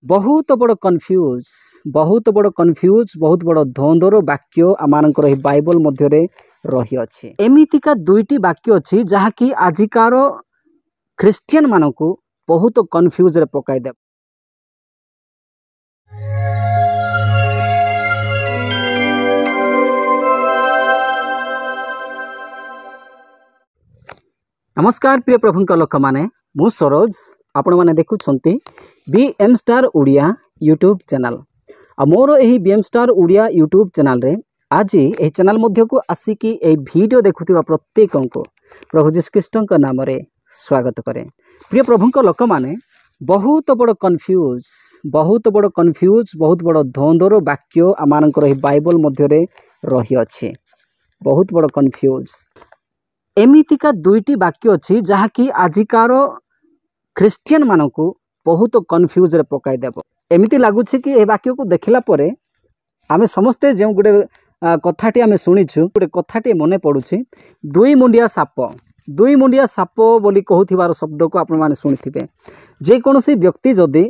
बहुत बड़ कन्फ्यूज बहुत बड़ द्वंद्वर वाक्य आमानकर ही बाइबल मध्य रही अछि। एमितिका दुईटी वाक्य अछि जहाँकि आजिकार ख्रिस्टियन मानक बहुत कन्फ्यूज रे पकाई दे। नमस्कार प्रिय प्रभु लोक मैंने मु सरोज आपण मैंने देखुंट BM star Odia YouTube channel आ मोर यही BM star Odia YouTube channel रे आज यह चैनल मध्य को आसिकी ए वीडियो देखुवा प्रत्येक को प्रभु जीशु ख्रीष्ट नाम रे स्वागत करे। प्रिय प्रभु लोक मैंने बहुत बड़ कन्फ्यूज बहुत बड़ द्वंद्वर वाक्य आमानकर ही बाइबल मध्य रही अछि। बहुत बड़ कन्फ्यूज एमितिका दुईटी वाक्य अछि जहाँकि आजिकार ख्रिस्टियन मानक बहुत कन्फ्यूज रे पकाई देब। एमिति लगुच कि ए वाक्य को देखला परे आमे समस्ते जो गोटे कथाटी आमे शुणीचु गोटे कथाटी मने पड़ुछि दुई मुंडिया साप बोली कहूथिबार शब्द को आपण माने शुणिथिबे। जे कोनोसी व्यक्ति जदि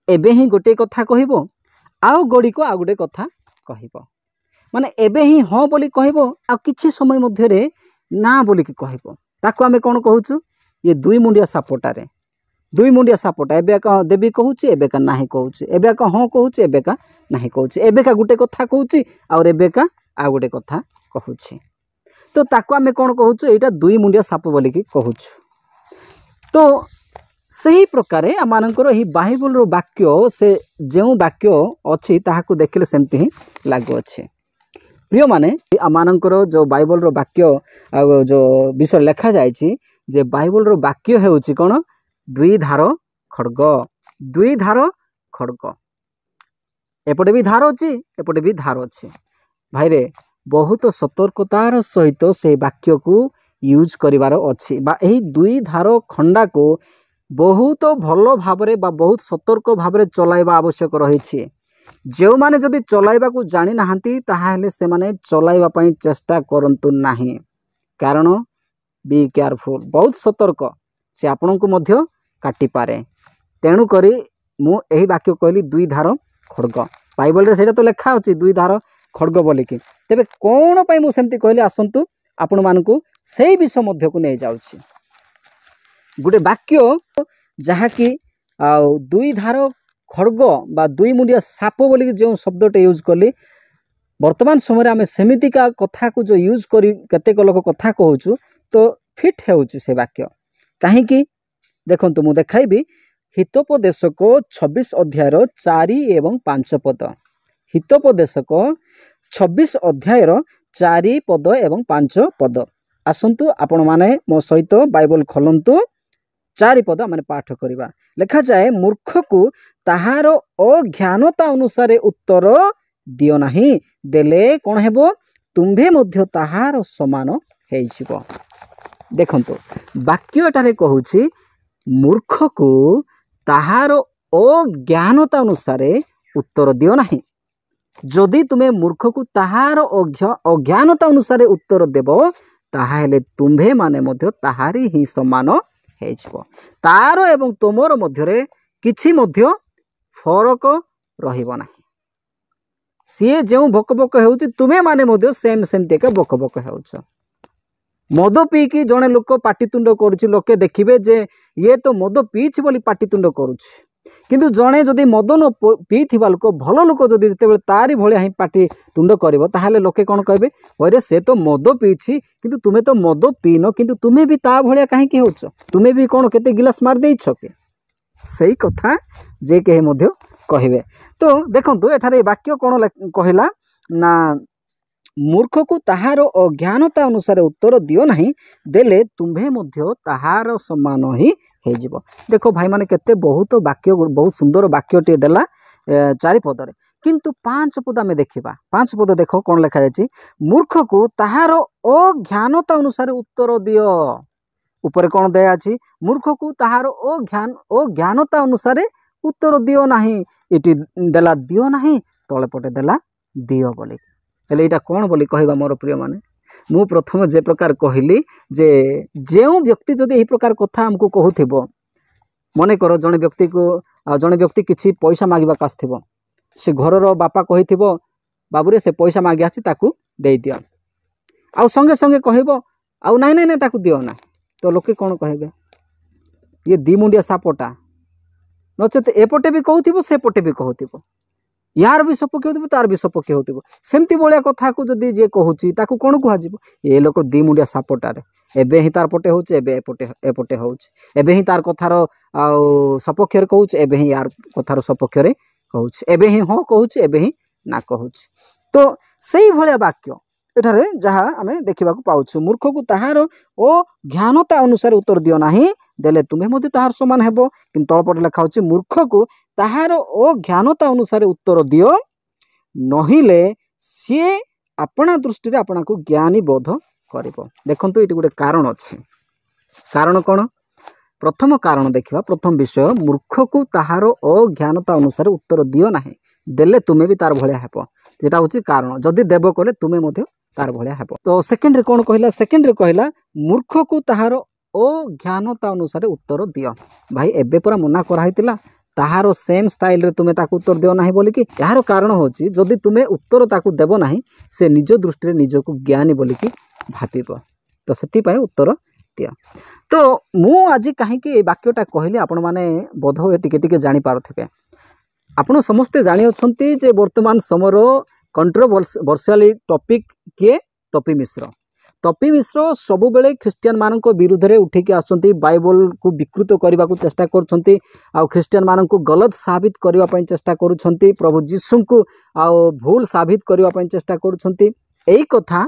एबे ही गोटे कथा कहइबो आउ गड़ी को आउ गोटे कथा कहइबो माने एबे ही हाँ बोली कहइबो आ किछि समय मध्य रे ना बोली कि कहइबो ताको आमे कोन कहउछु ये दुई मुंडिया सापटा एबे का देबी कहउछि एबे का नाही कहउछि एबे का हाँ कहउछि एबे का नाही कहउछि एबे का गुटे कथा कहउछि और एबे का आ गुटे कथा कहउछि। तो ताको आमे कोन कहउछु एटा दुई मुंडिया साप बोली कि कहउछु। तो सही प्रकारे आमानकर ही बाइबल रो वाक्य से जेउ वाक्य अछि ताहाको देखिले सेमति ही लागु अछि। प्रिय माने आमानकर जो बाइबल रो वाक्य जो विषय लिखा जायछि जे बाइबल रो वाक्य हेउछि कोन दुई धार खड्ग एपटे भी धार अछि एपटे भी धार अछि। भाई रे बहुत सतर्कतार सहित से वाक्य को यूज करिवार अछि बा एही दुई धार खंडा को बहुत भलो भाबरे बा बहुत सतर्क भाबरे चलाइबा आवश्यक रहिछि। जो माने जदि चलाइबा को जानि नाहंती ताहाले से माने चलाइबा पई चेष्टा करंतु नाही कारण बी केयरफुल बहुत सतर्क से आपन को मध्य काटी पारे। तेणु करी मु एही वाक्य कहली दुई धार खड्ग बाइबल रे सेटा तो लिखा अछि दुई धार खड्ग बोली कि तेबे कोन पई मु सेमति कहली आसंतु आपन मानकु सेही विषय मध्य को नै जाउछि। गुटे वाक्य जहा कि दुई धार खड्ग बा दुई मुंडिया साप बोली जो शब्दटे यूज कली वर्तमान समय आमे सेमितिका कथा को जो यूज करी केतेक लोक कथा कहउछु तो फिट हेउछि से वाक्य काहे कि देखंतु मु देखाइबी हितोपदेशक 26 अध्याय 4 एवं 5 पद हितोपदेशक 26 अध्याय 4 पद एवं 5 पद आसंतु आपण माने मो सहित बाइबल खोलंतु 4 पद माने पाठ करिबा। लिखा जाए मूर्ख को ताहार अज्ञानता अनुसार उत्तर दियो नाही देले कोन हेबो तुम्भे मध्य ताहार समान हेइजिवो। देखंतु वाक्य एटारे कहूछि मूर्ख को ताहार अज्ञानता अनुसार उत्तर दियो नाही। जदि तुमे मूर्ख को ताहार अज्ञानता अनुसार उत्तर देबो ताहाले तुम्भे माने मध्य ताहारी ही समान हेइजिवो। तार एवं तोमर मध्यरे किछि मध्य फरक रहिबो नाही। सीए जो बकबक हेउछि तुमे माने मध्य सेम का बकबक हेउछ। मद पी कि जड़े लोक पाटितुंड करुछि लोके देखिबे जे ये तो मद पीछि बोली पाटितुंड करुछि किंतु जड़े जदि मद न पीथिबा लोक भल लोक जदि जेतेबेले तारी भलिया ही पाटितुंड करिवो ताहाले लोके कोन कहबे अरे से तो मद पीछि किंतु तुमे तो मद पीनो किंतु तुमे भी ता भलिया काहे कि होछ तुमे भी कोन केते गिलास मार देइछ के सही कथा जे केहे मध्य कहिबे। तो देखंतु एठारे वाक्य कोन कहला ना मूर्ख को ताहार अज्ञानता अनुसार उत्तर दियो नहीं देले तुम्भे मध्य ताहार समान ही हेजिवो। देखो भाई माने केते बहुत वाक्य बहुत सुंदर वाक्यटे देला 4 पदरे किंतु 5 पद में देखिबा 5 पद देखो कोन लिखा जायछि मूर्ख को ताहार अज्ञानता अनुसार उत्तर दियो ऊपर कोन दया अछि मूर्ख को ताहार अज्ञानता अनुसार उत्तर दियो नाही इटी देला दियो नाही तळे पटे देला दियो बोली हेले एटा कोन बोली कहबा मोर प्रिय माने मु प्रथम जे प्रकार कहली जे जेउ व्यक्ति जदि एही प्रकार कथा हमको कहूथिबो मने करो जने व्यक्ति को जड़े व्यक्ति किसी पैसा मागिबाक आसथिबो से घरर बापा कहिथिबो बाबूरे से पैसा मागी आसी ताकू दे दियो आउ संगे संगे कहबो आउ नाई नाई ताकू दियो ना तो लोके कौन कहबे ये दी मुंडिया सापटा नचेत एपटे भी कहूथिबो सेपटे भी कहूथिबो यार भी सपक्ष होथिबो तार भी सपक्ष होथिबो सेमती भलिया कथा को जदी जे कहूची ताकू कोन कुहाजिबो ए लोक दी मुंडिया सापटारे एबे ही तार पटे होचे एबे एपटे होचे एबे ही तार कथार सपक्ष रे कहूचे एबे ही यार कथार सपक्ष रे कहूचे एबे ही हाँ कहूचे एबे ही ना कहूचे तो सेही भलिया वाक्य एठारे जहाँ आमे देखा पाउछु मूर्ख को ताहार ओ ज्ञानता अनुसार उत्तर दियो नाही देले तुम्हें मध्य ताहार समान हेबो किंतु तळपटे लिखा होछि मूर्ख को ताहार ओ ज्ञानता अनुसार उत्तर दियो नहिले सी अपना दृष्टि रे आपना को ज्ञानी बोध करिवो देखंतु एटी गोटे कारण अछि कारण कोन प्रथम कारण देखिबा प्रथम विषय मूर्ख को ताहार अज्ञानता अनुसार उत्तर दियो नाही देले तुम्हें भी तार भलिया हेबो जेटा होछि कारण जदि देबो कले तुम्हें मध्य तार भलिया हेबो तो सेकेंड रे कोन कहला सेकेंड रे कहला मूर्ख को ताहार अज्ञानता अनुसार उत्तर दियो भाई एबे पूरा मना करा हितिला ताहार सेम स्टाइल रे तुमे ताकू उत्तर दियो नाही बोली कि यार कारण होछि जदि तुमे उत्तर ताकू देबो नाही से निज दृष्टि रे निजको ज्ञानी बोली कि भाबिबो तो सेति पय उत्तर दियो तो मु आज काहे कि ए वाक्यटा कहली आपण माने बोध हो टिके टिके जानि पारथिबे आपण समस्त जानि अछंती जे वर्तमान समरो कंट्रोवर्शियल टॉपिक के तपी मिश्र सबु बेले ख्रिस्टियन मान विरुद्ध रे उठिकी आसुंती बाइबल को विकृत करने को चेष्टा करुछंती आउ ख्रिस्टियन मान को गलत साबित करने ପାଇଁ चेष्टा करुछंती प्रभु यीशु को आउ भूल साबित करने ପାଇଁ चेष्टा करुछंती एई कथा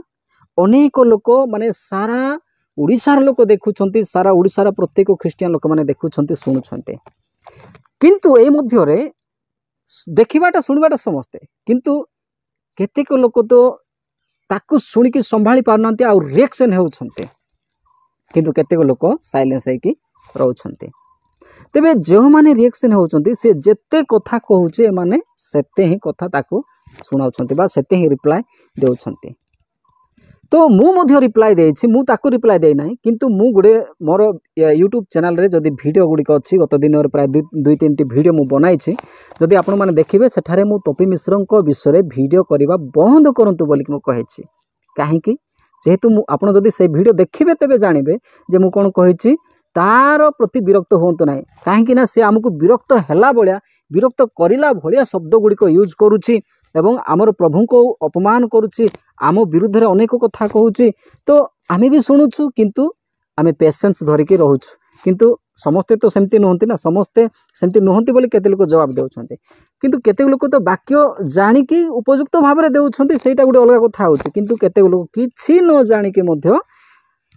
अनेक लोक माने सारा उड़ीसार लोक देखुछंती सारा उड़ीसार प्रत्येक ख्रिस्टियन लोक माने देखुछंती सुनुछंती किंतु एई मध्य रे देखिबाटा सुनिबाटा समस्ते किंतु केतेक लोक तो ताकू शुणिकी संभाली पारनांती आ रिएक्शन होउछंती किंतु केतेक लोक साइलेंस होइकी रहउछंती तेबे जो माने रिएक्शन होउछंती से जेते कथा कहूचे माने सेते ही कथा ताकू सुनाउछंती बा सेते ही रिप्लाई देउछंती तो मु मध्य रिप्लाई देछि मु ताकू रिप्लाई देइ नाही किंतु मु गुडे मोर यूट्यूब चैनल रे जदी वीडियो गुडी अछि गत दिन रे प्राय 2-3 विडियो मु बनाइछि जदी आपण माने देखिबे सेठारे मु तपी मिश्रंक विषय रे वीडियो करबा बंद करंतु बोली मु कहिछि काहे कि जेहेतु मु आपण जदी से वीडियो देखिबे तबे जानिबे जे मु कोन कहिछि तार प्रति विरक्त होंतु नाही काहे कि ना से हमकु विरक्त हैला बळिया विरक्त करिला भलिया शब्द गुडी को यूज करूछि एवं आमर प्रभु को अपमान करुछि आम विरुद्ध रे अनेक कथा कहूछि तो आमे भी सुनुछु किंतु आमे पेशेंस धरिकी रहउछु किंतु समस्ते तो सेमती नहंती ना समस्ते सेमती नहंती बोली केते लोक जवाब देउछंती किंतु केते लोक तो वाक्य जानि कि उपयुक्त भाव रे देउछंती सेटा गुडे अलग कथा होछि किंतु केते लोक किछि न जानि कि मध्य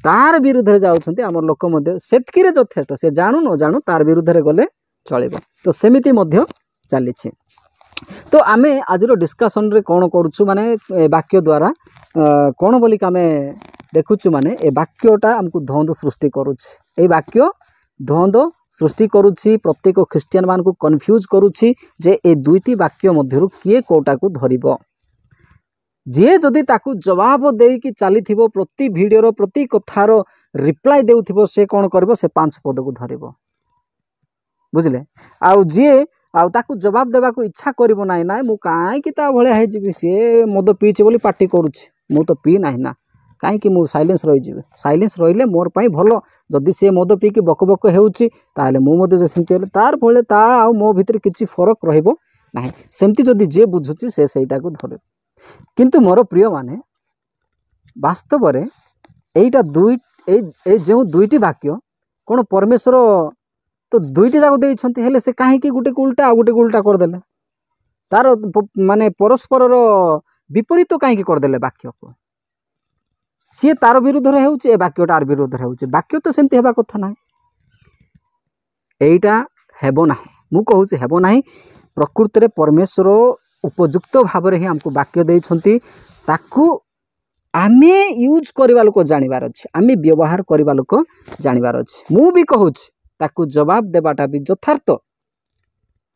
तार विरुद्ध रे जाउछंती आमर लोक मध्य सेतकी रे यथेष्ट से जानू न जानू तार विरुद्ध रे गले चलिबो तो सेमिति मध्य चलिछि तो आमे आज डिस्कशन रे कौन करूछु माने वाक्य द्वारा कौन बोली आमे देखुछु माने ए वाक्यटा हमकु द्वंद्व सृष्टि करूछि ए वाक्य द्वंद्व सृष्टि करूछि प्रत्येक ख्रिस्टियन मान को कंफ्यूज करूछि जे ए दुईटी वाक्य मध्यरु किए कोटा को धरिबो जे जदी ताकू जवाब देई कि चलीथिबो प्रति वीडियो रो प्रति कथार रिप्लाई देउथिबो से कौन करबो से 5 पद को धरिबो बुझले आउ जे आउ ताकू जवाब देबा को इच्छा करिवो नाही ना मु काहे कि ता भले हे जिबि से मद पीचे बोली पार्टी करूछि मु तो पी नाही ना काहे कि मु साइलेंस रहि जिबि साइलेंस रहिले मोर पई भलो जदी से मद पी के बक बक हेउछि ताले मु मद जे सेमति हेले तार भले ता आउ मो भितर किछि फरक रहइबो नाही सेमति जदी जे बुझुछि से सेटा को धरे किंतु मोर प्रिय माने वास्तव रे एटा दुई ए जे दुईटी वाक्य कोन परमेश्वर तो दुईटी जाक देइछंती हेले से काहे कि गुटे उल्टा आ गुटे उल्टा कर देले तार माने परस्पर रो विपरीत काहे कि कर देले वाक्य को सी तार विरुद्ध रे हेउची ए वाक्य तार विरुद्ध रे हेउची वाक्य तो सेमती हेबा कथा ना एटा हेबो नाही मु कहूची हेबो नाही प्रकृति रे परमेश्वर उपयुक्त भाव रे ही हमको वाक्य देइछंती ताकू आमे यूज करबा लोक जानिबार अछि आमे व्यवहार करबा लोक जानिबार अछि मु भी कहूची ताकू जवाब देबाटा भी यथार्थ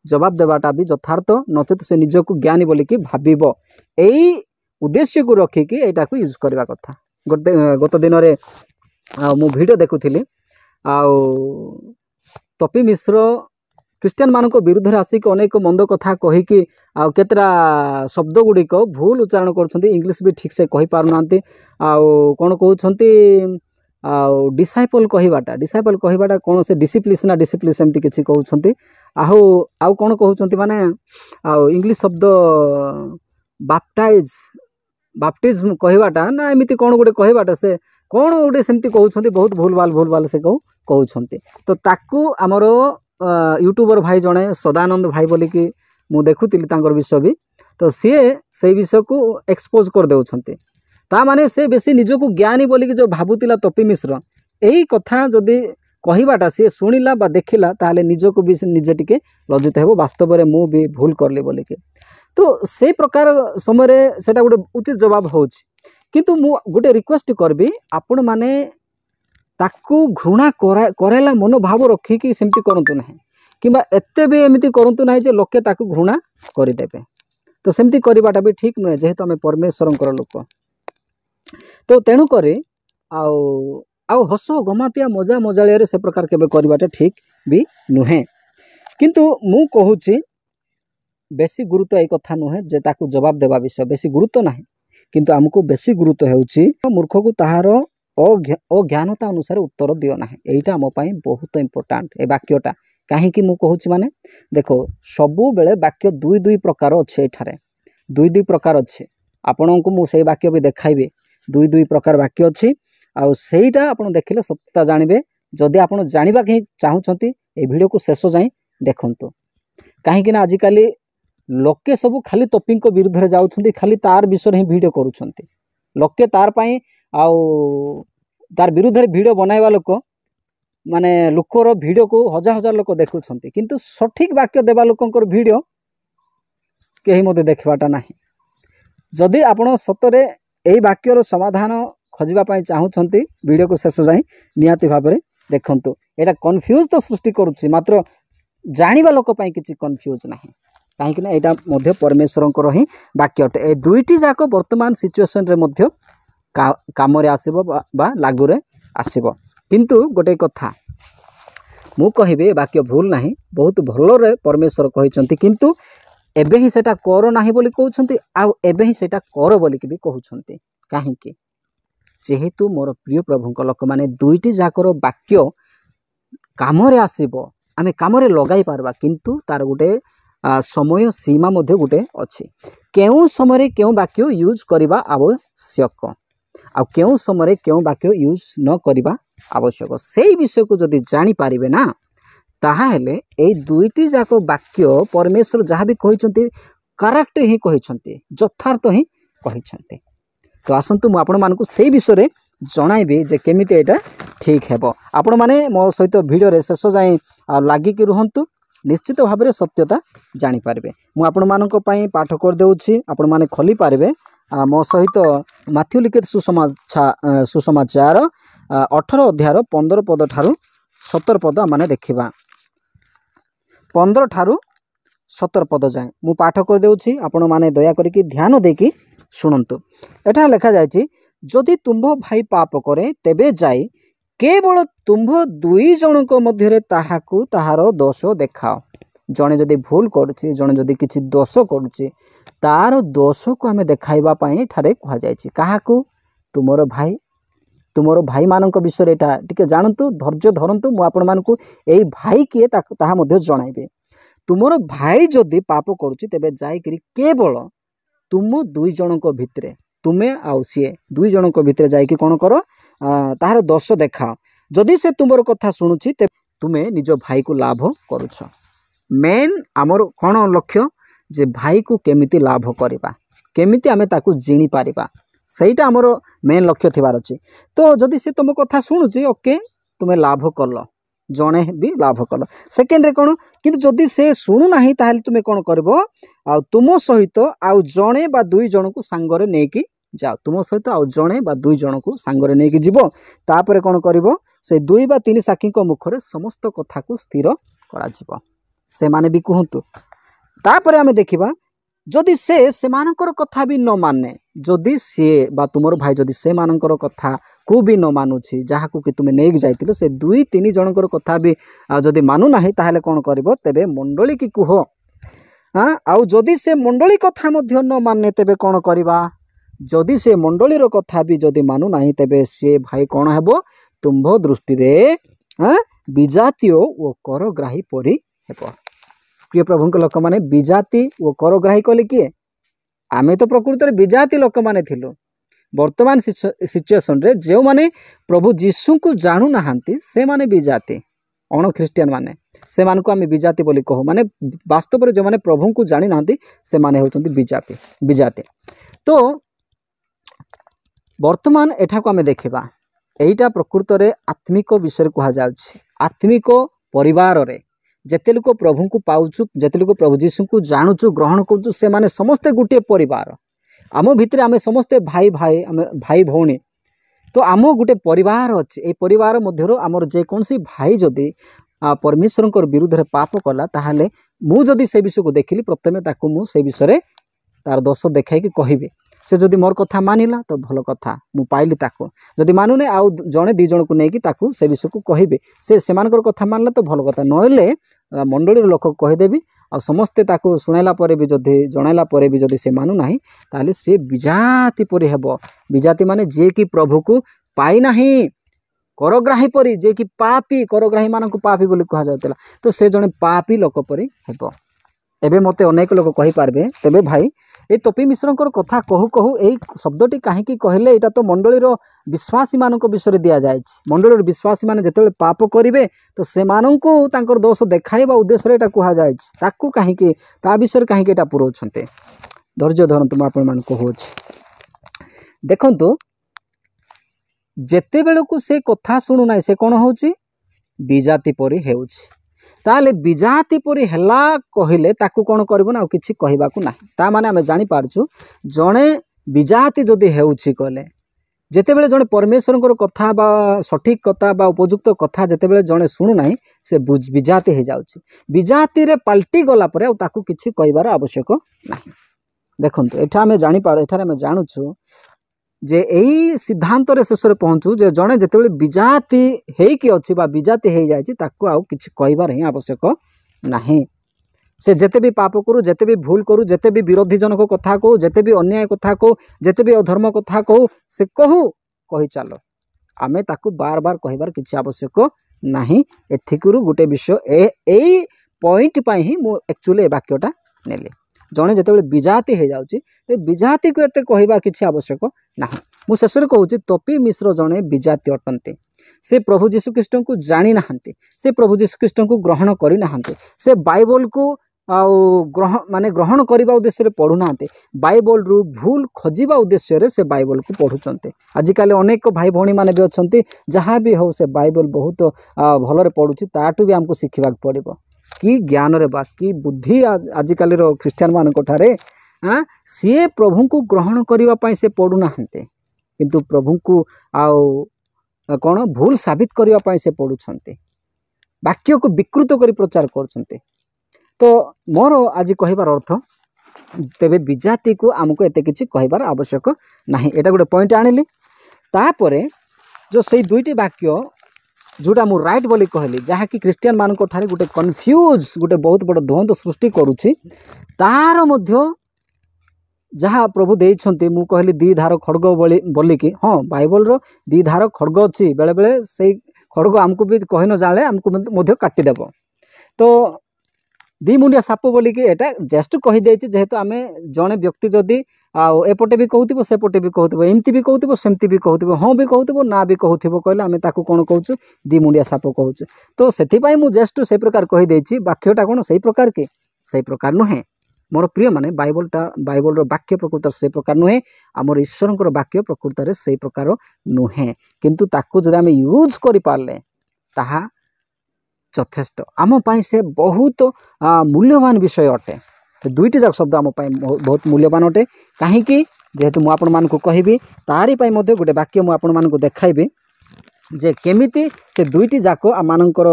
जवाब देबाटा भी यथार्थ नचेत से निजको ज्ञानी बोली कि भाबिबो एई उद्देश्य को रखी कि एटा को यूज करबा कथा गत दिन रे मु वीडियो देखुथिली आ तपी मिश्र ଖ୍ରୀଷ୍ଟିଆन ମାନଙ୍କ ବିରୁଦ୍ଧରେ ଆସିକି ଅନେକ ମନ୍ଦ କଥା କହିକି ଆଉ କେତେଟା ଶବ୍ଦ ଗୁଡ଼ିକ ଭୁଲ ଉଚ୍ଚାରଣ କରୁଛନ୍ତି, ଇଂଲିଶ ବି ଠିକ୍ ସେ କହିପାରୁନାହାନ୍ତି। ଆଉ କ'ଣ କହୁଛନ୍ତି, ଆଉ ଡିସାଇପଲ୍ କହିବାଟା କ'ଣ ସେ ଡିସିପ୍ଲିନ୍ ଏମିତି କିଛି କହୁଛନ୍ତି। ଆଉ ଆଉ କ'ଣ କହୁଛନ୍ତି ମାନେ ଆଉ ଇଂଲିଶ ଶବ୍ଦ ବାପ୍ଟିଜ୍ମ କହିବାଟା ନା ଏମିତି କ'ଣ ଗୋଟେ କହିବାଟା ସେ କ'ଣ ଗୋଟେ ସେମିତି କହୁଛନ୍ତି, ବହୁତ ଭୁଲ ଭାଲ ସେ କହୁଛନ୍ତି। ତ ତାକୁ ଆମର ୟୁଟ୍ୟୁବର ଭାଇ ଜଣେ ସଦାନନ୍ଦ ଭାଇ ବୋଲିକି ମୁଁ ଦେଖୁଥିଲି ତାଙ୍କର ବିଷୟ ବି, ତ ସିଏ ସେଇ ବିଷୟକୁ ଏକ୍ସପୋଜ କରିଦେଉଛନ୍ତି। ତା ମାନେ ସେ ବେଶୀ ନିଜକୁ ଜ୍ଞାନୀ ବୋଲିକି ଯେଉଁ ଭାବୁଥିଲା ତପି ମିଶ୍ର, ଏଇ କଥା ଯଦି କହିବାଟା ସିଏ ଶୁଣିଲା ବା ଦେଖିଲା ତାହେଲେ ନିଜକୁ ବି ନିଜେ ଟିକେ ଲଜ୍ଜିତ ହେବ, ବାସ୍ତବରେ ମୁଁ ବି ଭୁଲ କଲି ବୋଲିକି। ତ ସେଇ ପ୍ରକାର ସମୟରେ ସେଇଟା ଗୋଟେ ଉଚିତ ଜବାବ ହେଉଛି। କିନ୍ତୁ ମୁଁ ଗୋଟେ ରିକ୍ୱେଷ୍ଟ କରିବି, ଆପଣମାନେ ତାକୁ ଘୃଣା କରାଇଲା ମନୋଭାବ ରଖିକି ସେମିତି କରନ୍ତୁ ନାହିଁ, କିମ୍ବା ଏତେ ବି ଏମିତି କରନ୍ତୁ ନାହିଁ ଯେ ଲୋକେ ତାକୁ ଘୃଣା କରିଦେବେ। ତ ସେମିତି କରିବାଟା ବି ଠିକ୍ ନୁହେଁ, ଯେହେତୁ ଆମେ ପରମେଶ୍ୱରଙ୍କର ଲୋକ। ତ ତେଣୁକରି ଆଉ ହସ ଗମାତିଆ ମଜା ମଜାଳିଆରେ ସେ ପ୍ରକାର କେବେ କରିବାଟା ଠିକ୍ ବି ନୁହେଁ। କିନ୍ତୁ ମୁଁ କହୁଛି ବେଶୀ ଗୁରୁତ୍ୱ ଏଇ କଥା ନୁହେଁ ଯେ ତାକୁ ଜବାବ ଦେବା ବିଷୟ, ବେଶୀ ଗୁରୁତ୍ୱ ନାହିଁ। କିନ୍ତୁ ଆମକୁ ବେଶୀ ଗୁରୁତ୍ୱ ହେଉଛି ମୂର୍ଖକୁ ତାହାର ଅଜ୍ଞାନତା ଅନୁସାରେ ଉତ୍ତର ଦିଅ ନାହିଁ। ଏଇଟା ଆମ ପାଇଁ ବହୁତ ଇମ୍ପୋର୍ଟାଣ୍ଟ ଏ ବାକ୍ୟଟା। କାହିଁକି ମୁଁ କହୁଛି ମାନେ ଦେଖ, ସବୁବେଳେ ବାକ୍ୟ ଦୁଇ ପ୍ରକାର ଅଛି, ଏଠାରେ ଦୁଇ ପ୍ରକାର ଅଛି। ଆପଣଙ୍କୁ ମୁଁ ସେଇ ବାକ୍ୟ ବି ଦେଖାଇବି, ଦୁଇ ପ୍ରକାର ବାକ୍ୟ ଅଛି। ଆଉ ସେଇଟା ଆପଣ ଦେଖିଲେ ସତ୍ୟତା ଜାଣିବେ। ଯଦି ଆପଣ ଜାଣିବାକୁ ହିଁ ଚାହୁଁଛନ୍ତି এই ଭିଡ଼ିଓକୁ ଶେଷ ଯାଏଁ ଦେଖନ୍ତୁ। କାହିଁକି ନା ଆଜିକାଲି ଲୋକେ ସବୁ ଖାଲି ତପିଙ୍କ ବିରୁଦ୍ଧରେ ଯାଉଛନ୍ତି, ଖାଲି ତାର ବିଷୟରେ ହିଁ ଭିଡ଼ିଓ କରୁଛନ୍ତି। ଲୋକେ ତାର ପାଇଁ ଆଉ ତାର ବିରୁଦ୍ଧରେ ଭିଡ଼ିଓ ବନାଇବା ଲୋକ ମାନେ ଲୋକର ଭିଡ଼ିଓକୁ ହଜାର ଲୋକ ଦେଖୁଛନ୍ତି, କିନ୍ତୁ ସଠିକ୍ ବାକ୍ୟ ଦେବା ଲୋକଙ୍କର ଭିଡ଼ିଓ କେହି ମଧ୍ୟ ଦେଖିବାଟା ନାହିଁ। ଯଦି ଆପଣ ସତରେ ଏହି ବାକ୍ୟର ସମାଧାନ ଖୋଜିବା ପାଇଁ ଚାହୁଁଛନ୍ତି, ଭିଡ଼ିଓକୁ ଶେଷ ଯାଏଁ ନିହାତି ଭାବରେ ଦେଖନ୍ତୁ। ଏଇଟା କନଫ୍ୟୁଜ୍ ତ ସୃଷ୍ଟି କରୁଛି, ମାତ୍ର ଜାଣିବା ଲୋକ ପାଇଁ କିଛି କନଫ୍ୟୁଜ୍ ନାହିଁ। କାହିଁକିନା ଏଇଟା ମଧ୍ୟ ପରମେଶ୍ୱରଙ୍କର ହିଁ ବାକ୍ୟ ଅଟେ। ଏ ଦୁଇଟି ଯାକ ବର୍ତ୍ତମାନ ସିଚୁଏସନରେ ମଧ୍ୟ କାମରେ ଆସିବ ବା ଲାଗୁରେ ଆସିବ। କିନ୍ତୁ ଗୋଟେ କଥା ମୁଁ କହିବି, ଏ ବାକ୍ୟ ଭୁଲ ନାହିଁ, ବହୁତ ଭଲରେ ପରମେଶ୍ୱର କହିଛନ୍ତି। କିନ୍ତୁ ଏବେ ହିଁ ସେଇଟା କର ନାହିଁ ବୋଲି କହୁଛନ୍ତି, ଆଉ ଏବେ ହିଁ ସେଇଟା କର ବୋଲିକି ବି କହୁଛନ୍ତି। କାହିଁକି? ଯେହେତୁ ମୋର ପ୍ରିୟ ପ୍ରଭୁଙ୍କ ଲୋକମାନେ ଦୁଇଟି ଯାକର ବାକ୍ୟ କାମରେ ଆସିବ, ଆମେ କାମରେ ଲଗାଇ ପାରିବା, କିନ୍ତୁ ତାର ଗୋଟେ ସମୟ ସୀମା ମଧ୍ୟ ଗୋଟେ ଅଛି। କେଉଁ ସମୟରେ କେଉଁ ବାକ୍ୟ ୟୁଜ୍ କରିବା ଆବଶ୍ୟକ ଆଉ କେଉଁ ସମୟରେ କେଉଁ ବାକ୍ୟ ୟୁଜ୍ ନ କରିବା ଆବଶ୍ୟକ, ସେଇ ବିଷୟକୁ ଯଦି ଜାଣିପାରିବେ ନା, ତାହେଲେ ଏଇ ଦୁଇଟି ଯାକ ବାକ୍ୟ ପରମେଶ୍ୱର ଯାହା ବି କହିଛନ୍ତି କରେକ୍ଟ ହିଁ କହିଛନ୍ତି, ଯଥାର୍ଥ ହିଁ କହିଛନ୍ତି। ତ ଆସନ୍ତୁ ମୁଁ ଆପଣମାନଙ୍କୁ ସେଇ ବିଷୟରେ ଜଣାଇବି ଯେ କେମିତି ଏଇଟା ଠିକ୍ ହେବ। ଆପଣମାନେ ମୋ ସହିତ ଭିଡ଼ିଓରେ ଶେଷ ଯାଏଁ ଲାଗିକି ରୁହନ୍ତୁ, ନିଶ୍ଚିତ ଭାବରେ ସତ୍ୟତା ଜାଣିପାରିବେ। ମୁଁ ଆପଣମାନଙ୍କ ପାଇଁ ପାଠ କରିଦେଉଛି, ଆପଣମାନେ ଖୋଲି ପାରିବେ ମୋ ସହିତ ମାଥ୍ୟୁ ଲିଖିତ ସୁସମାଚାର 18 ଅଧ୍ୟାୟର 15 ପଦ ଠାରୁ 17 ପଦ ଆମେ ଦେଖିବା। 15 ଠାରୁ 17 ପଦ ଯାଏଁ ମୁଁ ପାଠ କରିଦେଉଛି, ଆପଣମାନେ ଦୟାକରିକି ଧ୍ୟାନ ଦେଇକି ଶୁଣନ୍ତୁ। ଏଠାରେ ଲେଖାଯାଇଛି, ଯଦି ତୁମ୍ଭ ଭାଇ ପାପ କରେ, ତେବେ ଯାଇ କେବଳ ତୁମ୍ଭ ଦୁଇ ଜଣଙ୍କ ମଧ୍ୟରେ ତାହାକୁ ତାହାର ଦୋଷ ଦେଖାଅ। ଜଣେ ଯଦି ଭୁଲ କରୁଛି, ଜଣେ ଯଦି କିଛି ଦୋଷ କରୁଛି, ତାର ଦୋଷକୁ ଆମେ ଦେଖାଇବା ପାଇଁ ଏଠାରେ କୁହାଯାଇଛି। କାହାକୁ? ତୁମର ଭାଇମାନଙ୍କ ବିଷୟରେ ଏଇଟା ଟିକେ ଜାଣନ୍ତୁ, ଧୈର୍ଯ୍ୟ ଧରନ୍ତୁ। ମୁଁ ଆପଣମାନଙ୍କୁ ଏଇ ଭାଇ କିଏ ତାହା ମଧ୍ୟ ଜଣାଇବି। ତୁମର ଭାଇ ଯଦି ପାପ କରୁଛି, ତେବେ ଯାଇକରି କେବଳ ତୁମ ଦୁଇ ଜଣଙ୍କ ଭିତରେ, ତୁମେ ଆଉ ସିଏ ଦୁଇ ଜଣଙ୍କ ଭିତରେ ଯାଇକି କ'ଣ କର, ତାହାର ଦୋଷ ଦେଖାଅ। ଯଦି ସେ ତୁମର କଥା ଶୁଣୁଛି, ତେବେ ତୁମେ ନିଜ ଭାଇକୁ ଲାଭ କରୁଛ। ମେନ୍ ଆମର କ'ଣ ଲକ୍ଷ୍ୟ, ଯେ ଭାଇକୁ କେମିତି ଲାଭ କରିବା, କେମିତି ଆମେ ତାକୁ ଜିଣି ପାରିବା, ସେଇଟା ଆମର ମେନ୍ ଲକ୍ଷ୍ୟ ଥିବାର ଅଛି। ତ ଯଦି ସେ ତୁମ କଥା ଶୁଣୁଛି, ଓକେ, ତୁମେ ଲାଭ କଲ, ଜଣେ ବି ଲାଭ କଲ। ସେକେଣ୍ଡରେ କ'ଣ, କିନ୍ତୁ ଯଦି ସେ ଶୁଣୁନାହିଁ, ତାହେଲେ ତୁମେ କ'ଣ କରିବ, ଆଉ ତୁମ ସହିତ ଆଉ ଜଣେ ବା ଦୁଇ ଜଣଙ୍କୁ ସାଙ୍ଗରେ ନେଇକି ଯାଅ। ତୁମ ସହିତ ଆଉ ଜଣେ ବା ଦୁଇ ଜଣଙ୍କୁ ସାଙ୍ଗରେ ନେଇକି ଯିବ। ତାପରେ କ'ଣ କରିବ, ସେ 2 ବା 3 ସାକ୍ଷୀଙ୍କ ମୁଖରେ ସମସ୍ତ କଥାକୁ ସ୍ଥିର କରାଯିବ, ସେମାନେ ବି କୁହନ୍ତୁ। ତାପରେ ଆମେ ଦେଖିବା जदि से मानकर कथा भी न माने जदि सी बा तुमर भाई जदि से मानकर कथा को भी न मानुछि जहाँ को कि तुम नहीं जाइतिलो से दुई तीन जनकर कथा भी जदि मानु नाही ताहले कोन करबो तेबे मंडली की कुह हाँ आउ जदि से मंडली कथा मध्य न माने तेबे कोन करबा जदि से मंडलीर कथा भी जदि मानु नाही तेबे से भाई कोन हेबो तुम्भ दृष्टि रे हाँ विजातीय ओ करग्राही परि हेबो। प्रिय प्रभु लोक मैंने विजाति ओ करग्राही कले किए आमे तो प्रकृत में विजाति लोक मैंने थिलु वर्तमान सिचुएशन रे जो माने प्रभु जीशु को जानू नाहांती से माने विजाति अण ख्रीस्टियन माने से मानकु आमे विजाति बोली कहू माने वास्तव में जो माने प्रभु को जानी नाहांती से माने होचंती विजाति। तो वर्तमान एठा को आमे देखिबा एटा प्रकृत रे आत्मिक विषय कहा जाउछि आत्मिक परिवार रे जेते लोक प्रभु को पाउछु जेते लोक प्रभु जीशु को जानूचु ग्रहण करूचु से माने समस्ते गोटे परिवार आम भितर आमे समस्ते भाई भाई आमे भाई भौणी तो आम गोटे परिवार अच्छे ये परिवार मध्य आमर जेकोसी भाई जदि परमेश्वर विरुद्ध रे पाप कला ताहले मु जदि से विषय को देखिली प्रथमे ताकू मु से विषय तार दोष देखाई कि कहबे से जदि मोर कथा मानिला तो भल कथा मु पाइली ताको जदि मानुने आउ जणे दी जण को नेकी ताकू से विषय को कहबे से सेमानकर कथा मानला तो भल कथा नहले मंडली लोक कहीदेवी आ समस्ते ताको शुणाइला परे भी जदि जणाइला परे भी जदि से मानु नाही ताले से विजाति परि हेबो। विजाति माने जे कि प्रभु को पाई नाही करग्राही परि जे कि पापी करग्राही मानक पापी बोली कहा जाउतला तो से जने पापी लोक परि हेबो। एबे मते अनेक लोक कहि पारबे तबे भाई ए तपी मिश्रकर कथा कहू कहू एई शब्दटी काहेकि कहले एटा तो मंडलीर विश्वासी मानक विषय दिया जाय मंडलीर विश्वासी माने जेतेबेले पाप करिवे तो से माननकु तांकर दोष देखाइबा उद्देश्य एटा कहा जाय ताकू काहेकि ता विषय काहेकि एटा पुरोछन्ते धैर्य धरन्तु म आपन मान कहूछि देखंतु जेतेबेलकु से कथा सुनु नाइ से कोन होउछि विजाति परि हेउछि ताले विजाति परि हेला कहिले ताकू कोन करबो ना किछि कहिबाकू नाही ता माने आमे जानि पारछु जणे विजाति जदि हेउछि कहले जेतेबेले जणे परमेश्वरकर कथा बा सठिक कथा बा उपयुक्त कथा जेतेबेले जणे सुनु नाही से विजाति हे जाउछि विजाति रे पलटी गला परे ताकू किछि कहिबार आवश्यक नाही। देखंतु एठा आमे जानि पार एठारे आमे जानुछु जे एई सिद्धांत रे शेष रे पहुंचू जे जणे जेतेबेले विजाति हेई कि अछि बा विजाति हेई जायछि ताकू आउ किछि कहिबार ही आवश्यक नाही। से जेते भी पाप करू जेते भी भूल करू जेते भी विरोधी जनक कथा कहू जेते भी अन्याय कथा कहू जेते भी अधर्म कथा कहू से कहू कहि चलो आमे ताकू बार बार कहिबार किछि आवश्यक नाही। एथिकुरु गुटे विषय एई पॉइंट पई ही मु एक्चुअली ए वाक्यटा नेली जणे जेतेबेले विजाति हे जाउछि ए विजाति को एते कहिबा किछि आवश्यक नाही। मु शेष रे कहूछि तपी मिश्र जणे विजाति अटंते से प्रभु जीशु ख्रीष्ट को जानी नाहंते से प्रभु जीशु ख्रीष्ट को ग्रहण करि नाहंते से बाइबल को ग्रहण करने उद्देश्य पढ़ु ना बाइबल रु भूल खोजा उद्देश्य से बाइबल को पढ़ुंट आजिकल अनेक भाई भौणी मैंने भी अच्छा जहाँ भी हो से बाइबल बहुत भलरे पढ़ुची ताठू भी आमको शिखा पड़ो कि ज्ञान रे बा कि बुद्धि आजिकल ख्रीस्टियन मान हाँ सी प्रभु को ग्रहण करने से पढ़ु ना किंतु प्रभु को कौन भूल साबित करने से पढ़ुंट वाक्य को विकृत कर प्रचार कर। तो मोर आज कहबार अर्थ तेबे विजाति को आमको एते किछि कहबार आवश्यक नाही एटा गोटे पॉइंट आनिली तापरे जो सही दुईटी वाक्य जोटा मु राइट बोली कहली जहाँ कि क्रिश्चियन मान ठारे गोटे कन्फ्यूज गोटे बहुत बड़ द्वंद्व सृष्टि करुछि तार मध्य जहाँ प्रभु देइछन्ति मु कहली दी धार खड्ग बोली कि हाँ बाइबल रो दी धार खड्ग अछि बेले बेले सही खड्ग आमको भी कहि न जाले आमको मध्य काटी देबो तो दी मुंडिया साप बोलिकी एटा जस्ट कहीदे जेहेतु आम जड़े व्यक्ति जदि एपटे भी कहूब सेपटे भी कहूब एमती भी कहूब सेमती भी कहूब हाँ भी कहूब ना भी कहूब कहले आम ताकू कौन कहूँ दी मुंडिया साप कहूँ तो से जस्ट से प्रकार कहीदे वाक्यटा कौन से प्रकार कि से प्रकार नुहे मोर प्रिय माने बाइबल वाक्य प्रकृत से प्रकार नुहे आमर ईश्वर वाक्य प्रकृत से प्रकार नुहे किंतु ताकू जदि आम यूज कर पारे ताहा यथेष्ट आम पाई से बहुत मूल्यवान विषय अटे दुईटी जाक शब्द आम पाई बहुत मूल्यवान अटे कहीं जेहेतु मु आपण मान को कहबी तारी पाई मध्य गोटे वाक्य मु आपण मान को देखाइबी जे केमिति से दुईटी जाक आमानकर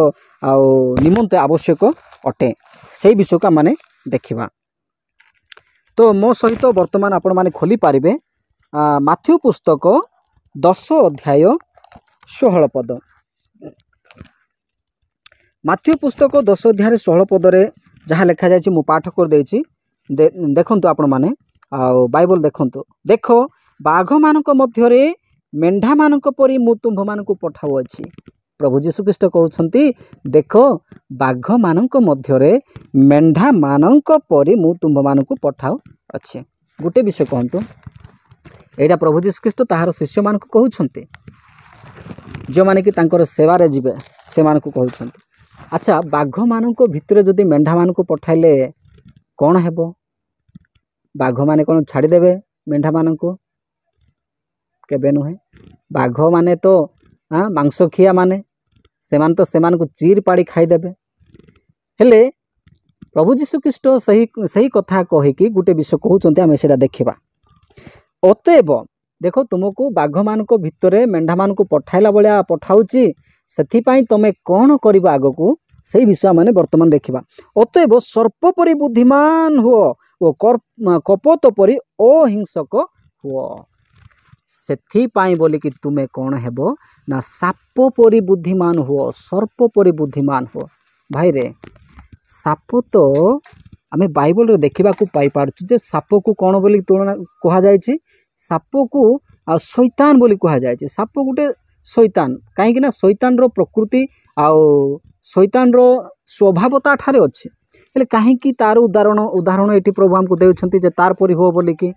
निमंते आवश्यक अटे से विषय को माने देखिबा। तो मो सहित वर्तमान आपण माने खोली पारिबे माथ्यू पुस्तक 10 अध्याय 16 पद। माथ्यू पुस्तक 10 अध्याय 16 पद रे जहाँ लिखा जायछि मु पाठ कर देछि। देखंतु आपण माने बाइबल देखंतु। देखो बाघ मानक मध्य रे मेंढा मानक परी मु तुम्भ मानक पठाउ अछि। प्रभु जीशु ख्रीष्ट कहउछंती देखो बाघ मानक मध्य रे मेंढा मानक परी मु तुम्भ मानक पठाउ अछि। गोटे विषय कहंतु एटा प्रभु जीशु ख्रीष्ट ताहार शिष्य मानक कहउछंती जो माने कि तांकर सेवा रे जिवे से मानक कहउछंती। अच्छा बाघ मानक भितरे जदि मेंढा मानक पठाइले कौन हेबो? बाघ माने कौन छाड़ी देबे मेंढा मानक? केबे नुहे। बाघ माने तो मांसखिया माने सेमान तो सेमान को चीर पाड़ी खाई देबे। हेले प्रभु जीशु ख्रीष्ट सही कथा कहि कि गुटे विषय कहउचंती आमे सेटा देखिबा। अतएव देखो तुमको बाघ मानक भितरे मेंढा मानक पठाइला बलिया पठाउची सेथि पई तमे कौन करिबा आगकू सही विषय माने वर्तमान देखिबा। अतएव सर्प परि बुद्धिमान हुओ ओ कपट परि अहिंसक हुओ। सेथि पई बोली कि तुमे कौन हेबो ना साप परि बुद्धिमान हुओ सर्प परि बुद्धिमान हुओ। भाई रे साप तो आमे बाइबल रे देखिबा को पाई पारछु जे साप को कौन बोली तुलना कहा जायछि। साप को शैतान बोली कहा जायछि। साप गुटे शैतान कहीं ना शैतान रो प्रकृति आउ शैतान रो स्वभावता ठारे अछि। हेले कहीं की तार उदाहरण एटी प्रभु हमको देउछंती जे तार परि हो बोली कि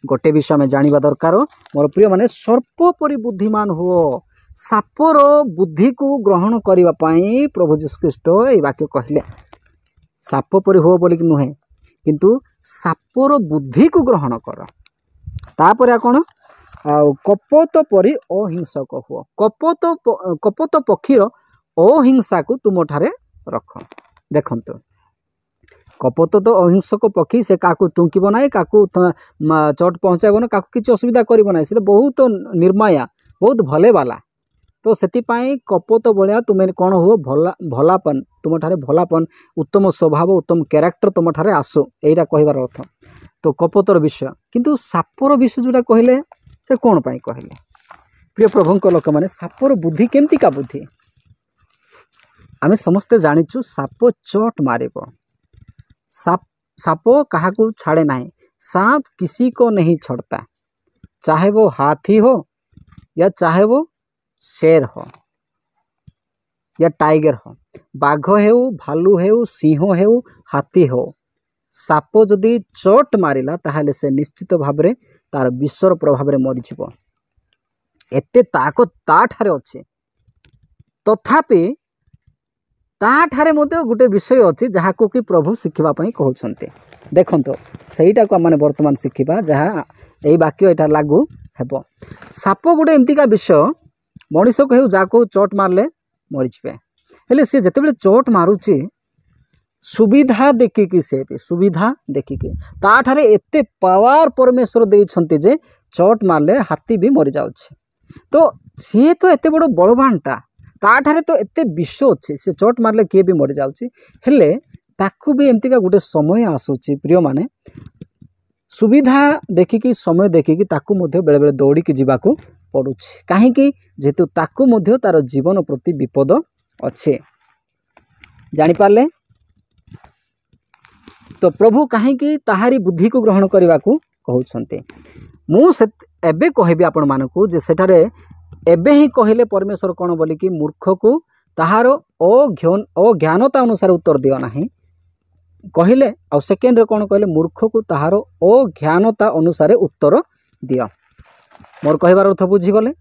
गोटे विषय में जानिबा दरकार मोर प्रिय माने सर्प परि बुद्धिमान हुओ। सापर बुद्धि को ग्रहण करिबा पई प्रभु जीशु ख्रीष्ट ए वाक्य कहले। साप परि हो बोली कि नुहे किंतु सापर बुद्धि को ग्रहण कर। तापर कोन कपट परि अहिंसक हुओ। कपट पक्षीर अहिंसा को तुम ठारे रख। देखंतु कपट तो अहिंसक पक्षी से काकू टुंकीब ना काकू चोट पहुँचाब ना काकू किसी असुविधा करिब ना से बहुत निर्माया बहुत भले वाला। तो सेति पई कपट बलिया तुम कौन हुओ भलापन तुम ठारे भलापन उत्तम स्वभाव उत्तम कैरेक्टर तुम ठारे आसो एटा कहबार अर्थ। तो कपटर विषय किंतु सापर विषय जोटा कहले से कौन पाई कहले? प्रिय प्रभुंक लोक माने सापर बुद्धि केमती का बुद्धि आमे समस्ते जानिछु। साप चोट मारिबो। साप कहा को छाड़े नहीं। सांप किसी को नहीं छोड़ता चाहे वो हाथी हो या चाहे वो शेर हो या टाइगर हो बाघ हेउ भालू हेउ सिंह हेउ हाथी हो साप जदि चोट मारिला ताहले से निश्चित भाव रे तार विषर प्रभाव रे मरि जिवो। एते ताकत ता ठारे अछि। तथापि ताठारे मते गोटे विषय अछि जहा को कि प्रभु शिखिबा पई कहउछन्ते। देखंतो सेईटा को माने वर्तमान शिखिबा जहा एई वाक्य एटा लागू हेबो। साप गोटे एमती का विषय मनीष को हेउ जाको चोट मारले मरि जिवे। हेले से जतेबेले चोट मारुची सुविधा देखिकी से सुविधा देखिकी ताठारे एते पावर परमेश्वर देइछन्ते जे चोट मारले हाथी भी मरि जाउछि। तो सी तो एते बड़ बलवानटा ताठारे तो एते विष अच्छे से चोट मारले किए भी मरि जाउछि। हेले ताकू भी एमती का गोटे समय आसुछि प्रिय माने सुविधा देखिकी समय देखिकी ताकू मध्य बेले बेले दौड़िकी जीवाकू पड़ुछि। काहेकि जेतु ताकू मध्य तार जीवन प्रति विपद अच्छे जानि पारले। तो प्रभु काहेकि ताहारी बुद्धि को ग्रहण करने को कहउछन्ते। मु से एबे कहबी आपण मानकू जे सेठारे एबे ही कहले परमेश्वर कौन बोली कि मूर्ख को ताहार अज्ञानता अनुसार उत्तर दियो नाही कहले। आ सेकेंड रे कौन कहले मूर्ख को ताहार अज्ञानता अनुसार उत्तर दियो। मोर कहबार अर्थ बुझी गले।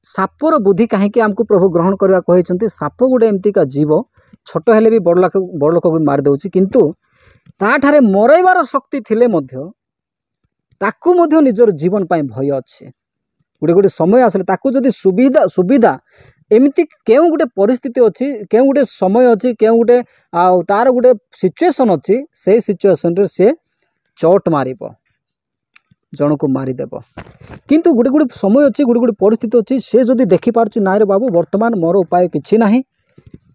सापर बुद्धि काहेकि आमको प्रभु ग्रहण करवा कहते। साप गोटे एमती का जीव छोट हेले भी बड़ लोक भी मार दउछि किंतु ताठारे मरैबार शक्ति थिले मध्य ताकू मध्य निजर जीवन पाई भय अच्छे। गोटे गोटे समय आसले ताकू जदि सुविधा एमती केउ गोटे परिस्थिति अच्छी केउ गोटे समय अच्छी केउ गोटे तार गोटे सिचुएसन अच्छी से सिचुएसन रे से चोट मारिबो जन को मारिदेव। किंतु गोटे गोटे समय अच्छी गोटे गोटे परिस्थिति अच्छी से जदि देखि पारछु नाइ रे बाबू वर्तमान मोर उपाय किछि नाही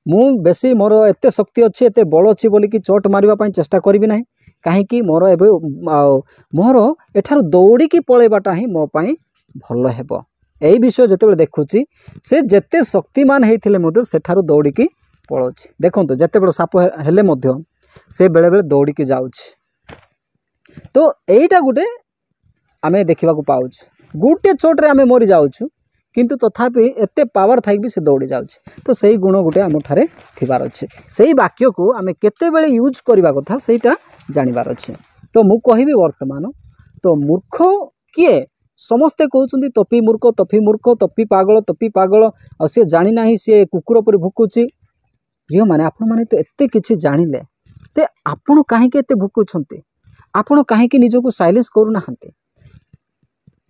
मु बेसी मोर एते शक्ति अच्छी एते बल अच्छी बोली कि चोट मारिबा पई चेष्टा करिवि नाही कहीं मोर एवं मोर एठार दौड़िकी पलैबाटा ही मो पाई भल हेबो। यही विषय जिते देखुची से जेते शक्तिमान होते सेठारु दौड़िकी पलाउछि। देखो जिते बड़ साप हेले मध्य से बेले बेले दौड़िकी जाउछि। तो यहीटा गोटे आमे देखा पाऊँ गोटे चोट्रे आमे मरी जाऊँ किंतु तथापि एते पावर थाई भी से दौड़ी जाउछि। तो सही गुण गोटे आम ठारे थिबार अछि। सही वाक्य को आमे केते बेले यूज करबा कथा सेटा जानिबार अछि। तो मु कहिबी वर्तमान तो मूर्ख किए समस्ते कहउछन्ती तपी मूर्ख तपी पागल आ से जानि नाही से कुकुर पर भुकुची। प्रिय माने आपण माने तो एते किछि जानिले ते आपण काहे के एते भुकुछन्ती आपण काहे के निजको साइलेंस करू नाहंती।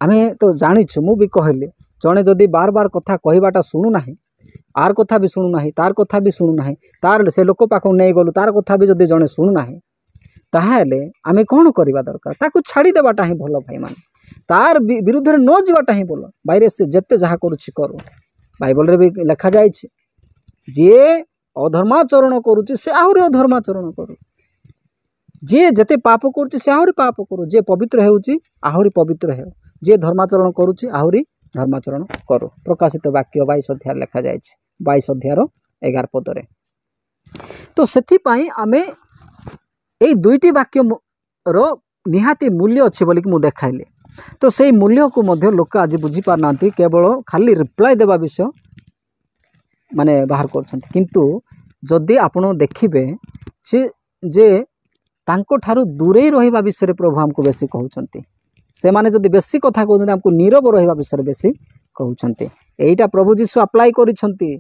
आमे तो जानिछु मु भी कहले जने जदि बार बार कथा कहबाटा सुनु नाही आर कथा भी सुनु नाही तार कथा भी सुनु नाही तार से लोक पाखु नै गलु तार कथा भी जदि जने सुनु नाही ताहाले आमे कोन करबा दरकार ताकू छाड़ी देबाटा ही भलो भाई मान तार विरुद्ध रे न जीवाटा ही बोलो बाहर से जत्ते जहा करूछि करू। बाइबल रे भी लिखा जायछि जे अधर्माचरण करूछि से आहुरी अधर्माचरण करू जे जते पाप करूछि से आहुरी पाप करू जे पवित्र हेउछि आहुरी पवित्र हेउ जे धर्माचरण करूछि आहुरी धर्माचरण करू। प्रकाशित वाक्य 22 अध्याय लिखा जायछि 22 अध्याय 11 पदरे। तो सेथि पई आमे एई दुईटी वाक्य रो निहाती मूल्य अछि बोली कि मु देखाइले। तो सेई मूल्य को मध्य लोक आज बुझी पार नांती केवल खाली रिप्लाई देबा विषय माने बाहर करछन्ती। किंतु जदि आपण देखिबे जे तांको ठारू दूरे रहिबा विषय प्रभु हमको बेसी कहउछन्ती। से माने जदि बेसी कथा कहउछन्ती हमको नीरव रहिबा विषय बेसी कहउछन्ती। एईटा प्रभु जीशु अप्लाई करिछन्ती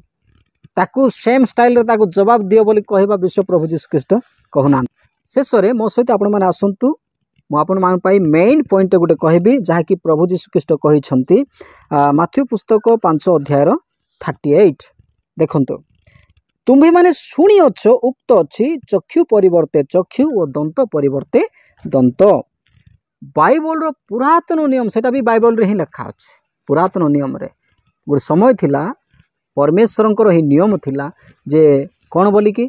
ताकू सेम स्टाइल रे ताकू जवाब दियो बोली कहबा विषय प्रभु जीशु ख्रीष्ट कहउना। शेष रे मो सहित आपण माने आसंतु मु आपण मान पाई मेन पॉइंट गोटे कहबी जहा कि प्रभु जीशु ख्रीष्ट कहिछन्ती माथ्यू पुस्तक 5 अध्याय 38 देखंतो तुम्भे माने शुणी अछ उक्त अछि चक्षु परिवर्ते चक्षु और दंत परिवर्ते दंत। बाइबल रो पुरातन नियम सेटा भी बाइबल रे ही लिखा अछि। पुरातन नियम रे गोटे समय थिला परमेश्वरंकर ही नियम थिला जे कोन बोली कि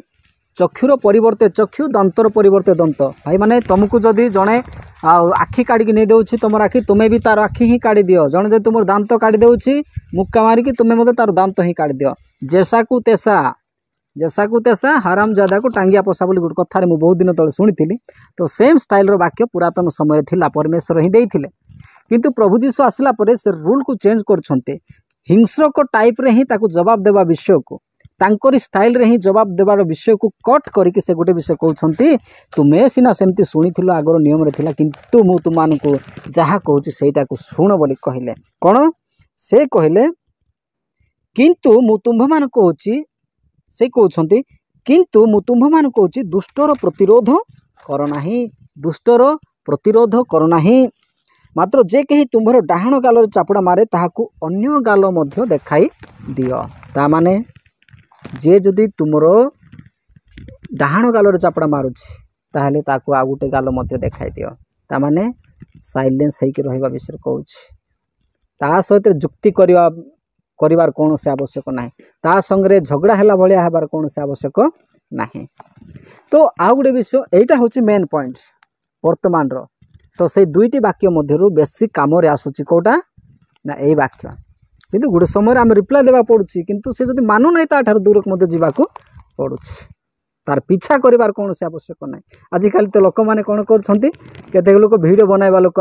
चक्षुर परिवर्ते चक्षु दंतर परिवर्ते दंत। भाई माने तुमको जदि जणे आखि काढ़ी नहीं दउछि तुमर आखि तुमे भी तार आखि ही काढ़ी दियो जणे जदि तुमर दांत काढ़ी दउछि मुक्का मारी कि तुमे मते तार दांत ही काढ़ी दियो। जैसा को तेसा हराम जादा को टांगिया पोसा बोली गोटे कथारे मु बहुत दिन तले सुनिथिली। तो सेम स्टाइल रो वाक्य पुरातन समय थिला परमेश्वर ही देइथिले किंतु प्रभु जीशु आसला परे से रूल को चेंज करछन्ते हिंस्रक टाइप रे ही ताकू जवाब देबा विषय को तांकरी स्टाइल रे ही जवाब देबार विषय को कट करके से गोटे विषय कहउछन्ती तुमे सिना सेमती सुनिथिलो आगर नियम रे थिला किंतु मु तुमान को जहा कहउछि सेटा को सुन बोली कहिले। कोन से कहिले किंतु मु तुंभ मान कहउछि से कहउछन्ती किंतु मु तुंभ मान कहउछि दुष्टर प्रतिरोध कर नाही दुष्टर प्रतिरोध कर नाही मात्र जे कहीं तुम्भर डाहाण गाल चापुड़ा मारे ताहाकू अन्य गाल मध्य देखाई दियो। ता माने जे जदि तुमर डाहाण गाल चापुड़ा मारुछि ताहले ताकू आ गुटे गाल मध्य देखाई दियो। ता माने साइलेंस हेकि रहिबा विषय कहउछि। ता सहित जुक्ति करिवार कौन से आवश्यक नाही ता संगरे झगड़ा हैला भलिया हेबार कौन से आवश्यक नाही। तो आ गुटे विषय एटा होछि मेन पॉइंट वर्तमान रो। तो से दुईटी वाक्य मध्यरु बेसी काम रे आसुछि कोटा ना एई वाक्य किंतु गुटे समय आम रिप्लाई देबा पड़ुछि किंतु से जदि मानु नै ता ठार दूरक मध्य जीवाको पड़ुछि तार पीछा करिवार कौन से आवश्यक नाही। आजिकल तो लोक माने कोन करछन्ती केते लोक वीडियो बनाइबा लोक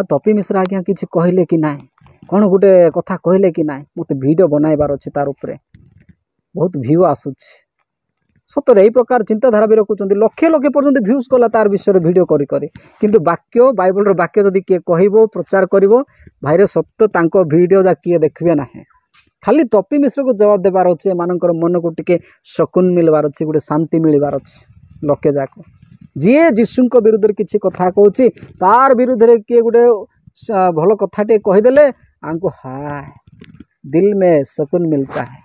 तपी मिश्र आज्ञा किछि कहिले कि नाही कौन गोटे कथा कहले कि ना मत वीडियो बनाइबार अच्छे तार उपरे बहुत व्यू आसुछि। सतरे यही प्रकार चिंताधारा भी रखुच्च लक्षे लक्षे पर्यंत भ्यूज गला तार विषय वीडियो करी करी किंतु वाक्य बाइबल रो वाक्य जदि किए कहबो प्रचार करिवो भाईरे सत्य तांको वीडियो जा किए देखबे ना खाली तपी मिश्र को जवाब देबार अच्छे मानकर मन को टिके सकून मिलबार अच्छे गोटे शांति मिलबार अच्छे लोके जाक जी जीशु विरुद्ध किसी कथा कहूँ तार विरुद्ध किए गोटे भल कथाटे कहीदेले आमको हाय दिल में सुकून मिलता है।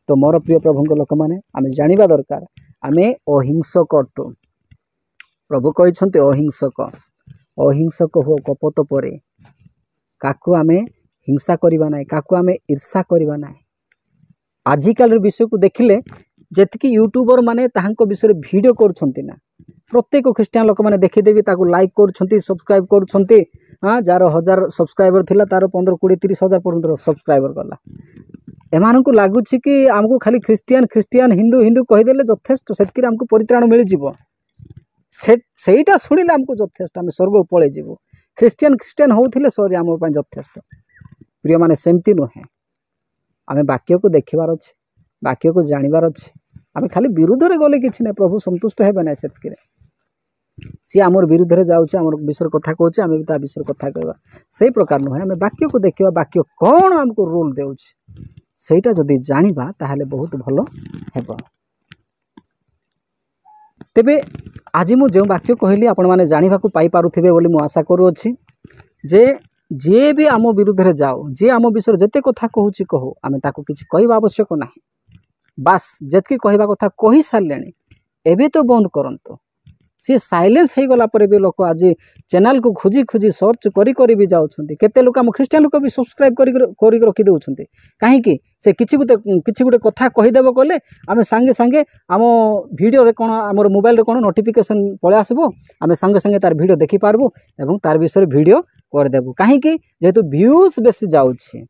तो मोर प्रिय प्रभु लोक मैंने आम जाना दरकार आम अहिंसक अटु प्रभु कहते अहिंसक अहिंसक हो कपट पर काकू आम हिंसा करवा ना काकू आम ईर्षा करवा ना। आजिकल विषय को देखिले जेतकी यूट्यूबर माने ताहांको विषय वीडियो करछन्ती ना प्रत्येक ख्रीस्टियान लोक मैंने देखीदेवी लाइक कर सब्सक्राइब कर हाँ जार 1000 सब्सक्राइबर थिला तार 15 20 30 हजार पर्यंत सब्सक्राइबर गला एमान को लगुच कि आमको खाली ख्रीस्टियान ख्रीस्टियान हिंदू हिंदू कहीदेले यथेष्ट से आमको परित्राण मिल सेटा शुणिले आमको यथेष्ट आम स्वर्ग पलि जीवु ख्रीस्टियान ख्रीस्टियान होते सॉरी आम यथेष्ट प्रिय माने सेमती नुहे आम वाक्य को देखबार अच्छे वाक्य को जानवर अच्छे आम खाली विरुद्ध रे गले किसी ना प्रभु संतुष्ट हे ना से सी आमर विरुद्ध रे जाऊे आम विषय कथा कहूँ आम भी विषय कथा कहवा से प्रकार नुहे आम वाक्य को देखा वाक्य कौन आमको रोल देउछि सेटा जदि जानिबा ताहले बहुत भलो हेबो। तेबे आज मु जो वाक्य कहली आपण माने जानिबा को पाई पारुथिबे बोली मु आशा करूछि जे जे भी आम विरुद्ध रे जाओ जे आम विषय जते कथा कहूँ कहू आम ताको किछि कहवा आवश्यक नाही बास जतकी कहवा कथा कही सारले एबे तो बंद करंतो सी साइलेंस हो गला पर भी लोक आज चैनल को खोजी खोजी सर्च करी भी जाउछंती केते लोक आम ख्रीस्टियान लोक भी सब्सक्राइब करी रखी देउछंती काहे से किछि गुटे कथा कहि देबो कहले आमे संगे संगे आम वीडियो रे कोन हमर मोबाइल रे कोन नोटिफिकेशन पळे आसबो आमे संगे संगे तार वीडियो देखि पारबो एवं तार विषय वीडियो कर देबो काहे जेहेतु व्यूज बेसी जाउछि।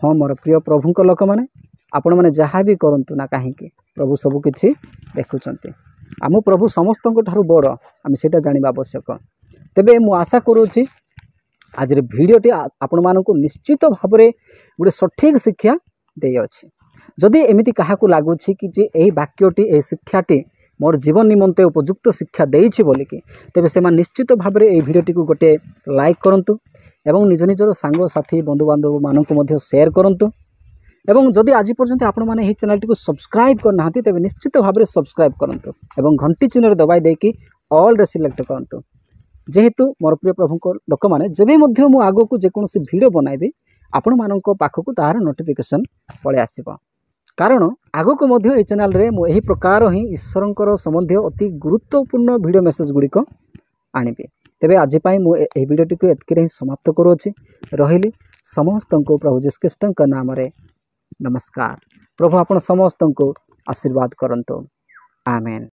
हाँ मोर प्रिय प्रभुक लोक माने आपण माने जहाँ भी करंतु ना काहे प्रभु सब किछि देखुछंती आम प्रभु समस्त ठारू बड़ आम सेटा जानिबा आवश्यक। तेबे मु आशा करूछि आज भिडियोटी आपण मानकु निश्चित भाव में गोटे सठिक शिक्षा दे अछि जदि एमिति काहाकू लागुछि कि जे एही वाक्यटी एही शिक्षाटी मोर जीवन निमंते उपयुक्त शिक्षा देइछि बोलिकी तेबे से निश्चित भाव में एही भिडियोटी को गोटे लाइक करंतु एवं निज निजर सांग साथी बंधु बांधव मानकु मध्य शेयर करंतु एवं जदि आज पर्यंत आपण माने एही चैनल को सब्सक्राइब करना तेबे निश्चित भाव में सब्सक्राइब करंतु एवं घंटी चिन्ह दबाई देकी ऑल रे सिलेक्ट करंतु जेहेतु मोर प्रिय प्रभु लोक मैंने जब मु आग को जेकोसी वीडियो बनाइबी आपण मानक पाखक तार नोटिफिकेशन पळे आसीबो कारण आग को मध्य ए चैनल रे मु एही प्रकार ही ईश्वरंकर संबंधी अति गुरुत्वपूर्ण वीडियो मेसेज गुड़िक आनिबी। तेबे आज पाई मु एही वीडियोटी को एतके ही समाप्त करूछि रहिली समस्त को प्रभु जीसस ख्रीष्ट नाम रे नमस्कार। प्रभु आपण समस्त को आशीर्वाद करंतो आमेन।